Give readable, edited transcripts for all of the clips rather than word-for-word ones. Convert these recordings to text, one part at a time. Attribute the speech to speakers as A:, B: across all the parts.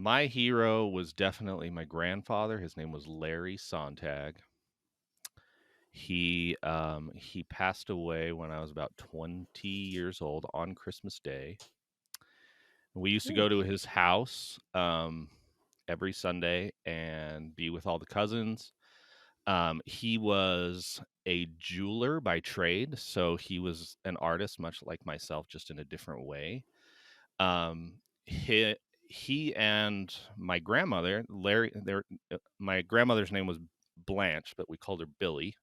A: My hero was definitely my grandfather. His name was Larry Sontag. He passed away when I was about 20 years old on Christmas Day. We used to
B: Ooh.
A: go to his house every Sunday and be with all the cousins. He was a jeweler by trade, so he was an artist, much like myself, just in a different way. Um, he he and my grandmother, my grandmother's name was Blanche, but we called her Billy.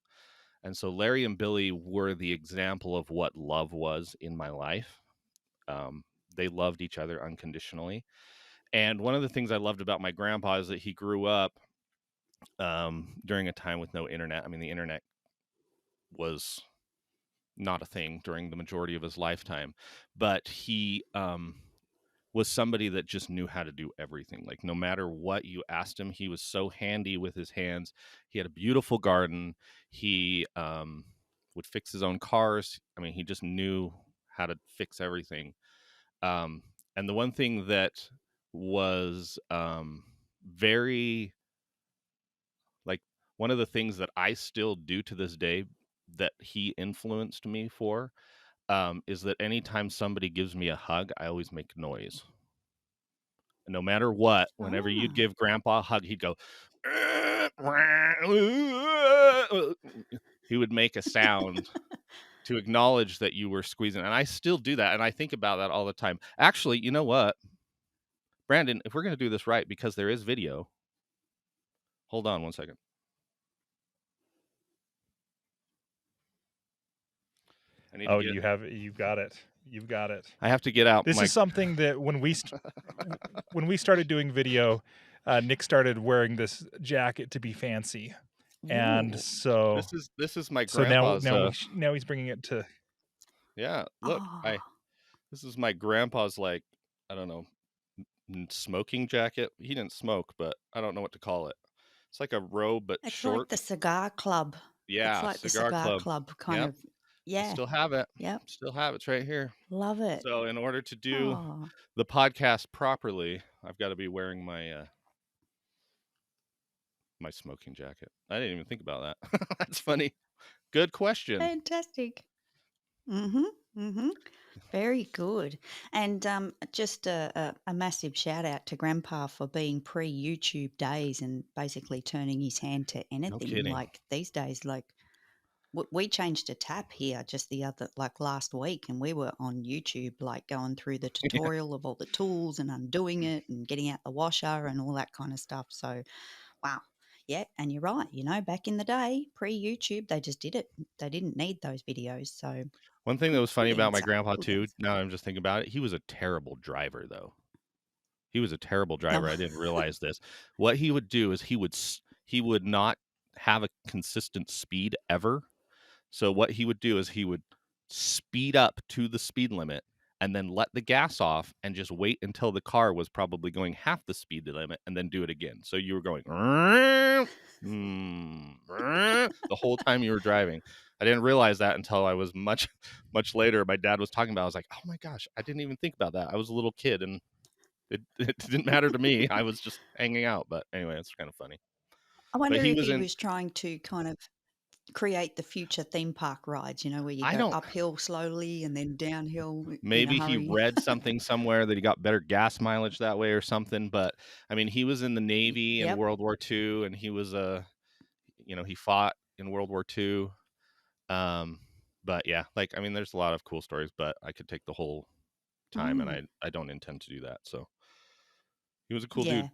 A: And so Larry and Billy were the example of what love was in my life. Um, they loved each other unconditionally. And one of the things I loved about my grandpa is that he grew up during a time with no internet. I mean, the internet was not a thing during the majority of his lifetime, but he was somebody that just knew how to do everything. Like, no matter what you asked him, he was so handy with his hands. He had a beautiful garden. He would fix his own cars. I mean, he just knew how to fix everything. Um, and the one thing that was very, like, one of the things that I still do to this day that he influenced me for is that anytime somebody gives me a hug, I always make noise. No matter what, whenever you'd
B: Ah.
A: give grandpa a hug, he'd go, he would make a sound to acknowledge that you were squeezing. And I still do that. And I think about that all the time. Actually, you know what, Brandon, if we're going to do this right, because there is video, hold on one second. I need to
C: Oh,
A: get,
C: you've got it. You've got it.
A: I have to get out
C: This
A: my,
C: is something that when we started doing video, Nick started wearing this jacket to be fancy, and
B: Ooh.
C: so
A: this is my
C: now
A: grandpa's,
C: now he's bringing it to.
A: yeah, look,
B: Oh.
A: this is my grandpa's, like, I don't know, smoking jacket. He didn't smoke, but I don't know what to call it. It's like a robe, but
B: It's like
A: short.
B: the cigar club. It's
A: Yeah,
B: like the
A: cigar
B: cigar
A: club.
B: club kind
A: Yep,
B: of.
A: I
B: Yeah.
A: still have it.
B: Yep.
A: Still have it. It's right here.
B: Love it.
A: So in order to do
B: Oh.
A: the podcast properly, I've got to be wearing my smoking jacket. I didn't even think about that. That's funny. Good question.
B: Fantastic. Mm-hmm. Mm-hmm. Very good. And just a massive shout out to Grandpa for being pre YouTube days and basically turning his hand to
A: No
B: anything.
A: kidding.
B: Like these days, like we changed a tap here just the other, like last week, and we were on YouTube, like going through the
A: Yeah.
B: tutorial of all the tools and undoing it and getting out the washer and all that kind of stuff. So, wow. Yeah. And you're right. You know, back in the day, pre YouTube, they just did it. They didn't need those videos. So,
A: One thing that was funny
B: good
A: about my
B: answer.
A: grandpa
B: Good
A: too,
B: answer.
A: now I'm just thinking about it, he was a terrible driver though. He was a terrible
B: No.
A: driver. I didn't realize this. What he would do is he would not have a consistent speed ever. So what he would do is he would speed up to the speed limit and then let the gas off and just wait until the car was probably going half the speed limit and then do it again. So you were going the whole time you were driving. I didn't realize that until I was much later. My dad was talking about it. I was like, "Oh my gosh, I didn't even think about that. I was a little kid and it didn't matter to me. I was just hanging out." But anyway, it's kind of funny.
B: I
A: But
B: wonder
A: he
B: if
A: was
B: he
A: in,
B: was trying to kind of create the future theme park rides, you know, where you
A: I
B: go
A: don't,
B: uphill slowly and then downhill in a
A: maybe he
B: hurry.
A: read something somewhere that he got better gas mileage that way or something. But I mean, he was in the Navy in
B: Yep.
A: World War II, and he was he fought in World War II. Um, but yeah, like, I mean, there's a lot of cool stories, but I could take the whole time, and
B: Mm.
A: I don't intend to do that. So he was a cool
B: Yeah.
A: dude.